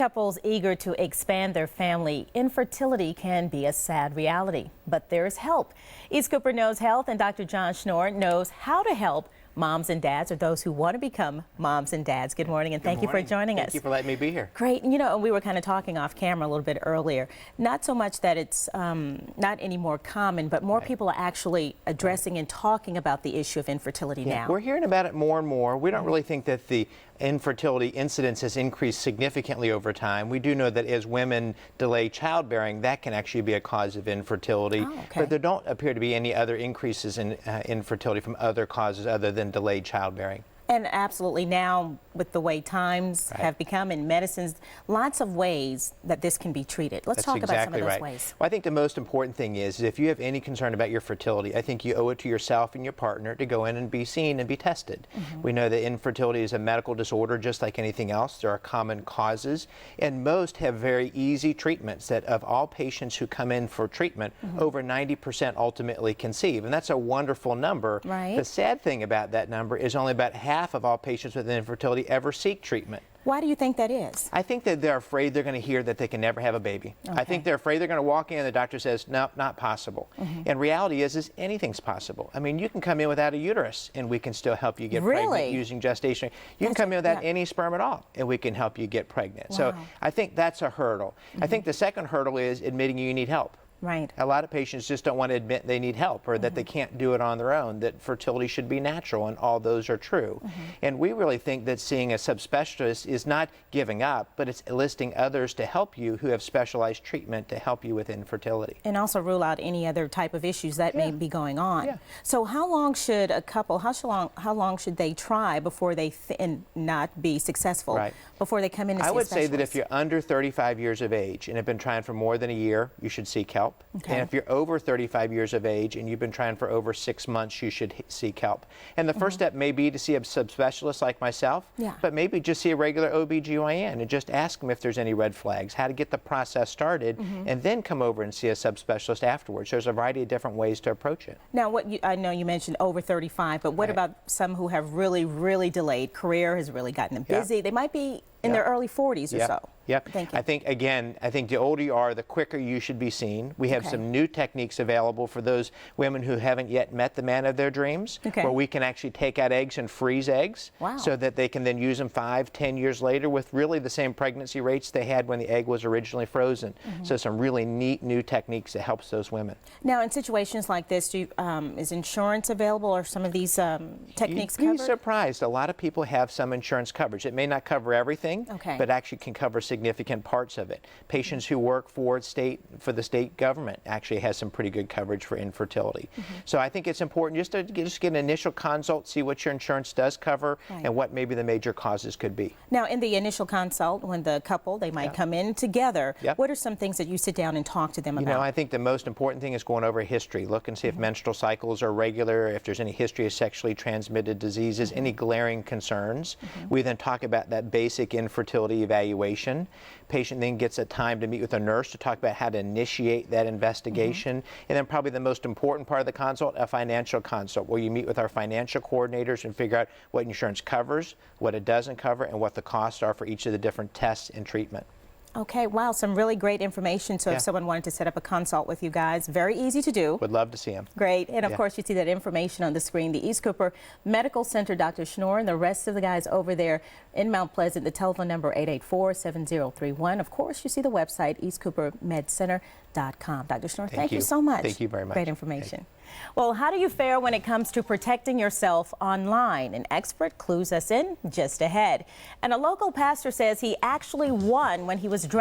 Couples eager to expand their family, infertility can be a sad reality, but there's help. East Cooper Knows Health and Dr. John Schnorr knows how to help moms and dads, or those who want to become moms and dads. Good morning, and thank you for joining us. Thank you for letting me be here. Great. And, you know, we were kind of talking off camera a little bit earlier. Not so much that it's not any more common, but more people are actually addressing and talking about the issue of infertility now. We're hearing about it more and more. We don't really think that the infertility incidence has increased significantly over time. We do know that as women delay childbearing, that can actually be a cause of infertility. But there don't appear to be any other increases in infertility from other causes other than delayed childbearing. And absolutely, now with the way times have become in medicines, lots of ways that this can be treated. Let's talk about some of those ways. Well, I think the most important thing is if you have any concern about your fertility, I think you owe it to yourself and your partner to go in and be seen and be tested. We know that infertility is a medical disorder just like anything else. There are common causes, and most have very easy treatments that of all patients who come in for treatment, over 90% ultimately conceive, and that's a wonderful number. The sad thing about that number is only about half of all patients with infertility ever seek treatment. Why do you think that is? I think that they're afraid they're going to hear that they can never have a baby. I think they're afraid they're going to walk in and the doctor says, no, not possible. And reality is anything's possible. I mean, you can come in without a uterus and we can still help you get pregnant using gestation. You can come in without any sperm at all and we can help you get pregnant. So I think that's a hurdle. I think the second hurdle is admitting you need help. A lot of patients just don't want to admit they need help or that they can't do it on their own, that fertility should be natural, and all those are true. And we really think that seeing a subspecialist is not giving up, but it's enlisting others to help you who have specialized treatment to help you with infertility. And also rule out any other type of issues that may be going on. So how long should a couple, how long should they try before they not be successful, before they come in and see a specialist? I would say that if you're under 35 years of age and have been trying for more than a year, you should seek help. And if you're over 35 years of age and you've been trying for over 6 months, you should seek help. And the first step may be to see a subspecialist like myself, but maybe just see a regular OB/GYN and just ask them if there's any red flags, how to get the process started, and then come over and see a subspecialist afterwards. There's a variety of different ways to approach it. Now, I know you mentioned over 35, but what about some who have really delayed? Career has really gotten them busy. They might be in their early 40s or so. I think, again, the older you are, the quicker you should be seen. We have some new techniques available for those women who haven't yet met the man of their dreams, where we can actually take out eggs and freeze eggs so that they can then use them 5-10 years later with really the same pregnancy rates they had when the egg was originally frozen. So some really neat new techniques that helps those women. Now, in situations like this, is insurance available, or some of these techniques covered? You'd be surprised. A lot of people have some insurance coverage. It may not cover everything, but actually can cover significant parts of it. Patients who work for the state government actually has some pretty good coverage for infertility. So I think it's important just to get an initial consult, see what your insurance does cover and what maybe the major causes could be. Now, in the initial consult, when the couple, they might come in together, what are some things that you sit down and talk to them about? You know, I think the most important thing is going over history. Look and see if menstrual cycles are regular, if there's any history of sexually transmitted diseases, any glaring concerns. We then talk about that basic infertility evaluation. Patient then gets a time to meet with a nurse to talk about how to initiate that investigation. And then probably the most important part of the consult, a financial consult, where you meet with our financial coordinators and figure out what insurance covers, what it doesn't cover, and what the costs are for each of the different tests and treatment. Okay, wow, some really great information. So if someone wanted to set up a consult with you guys, very easy to do. Would love to see them. Great. And of course, you see that information on the screen. The East Cooper Medical Center, Dr. Schnorr, and the rest of the guys over there in Mount Pleasant. The telephone number 884-7031. Of course, you see the website, eastcoopermedcenter.com. Dr. Schnorr, thank you so much. Thank you very much. Great information. Well, how do you fare when it comes to protecting yourself online? An expert clues us in just ahead. And a local pastor says he actually won when he was drafted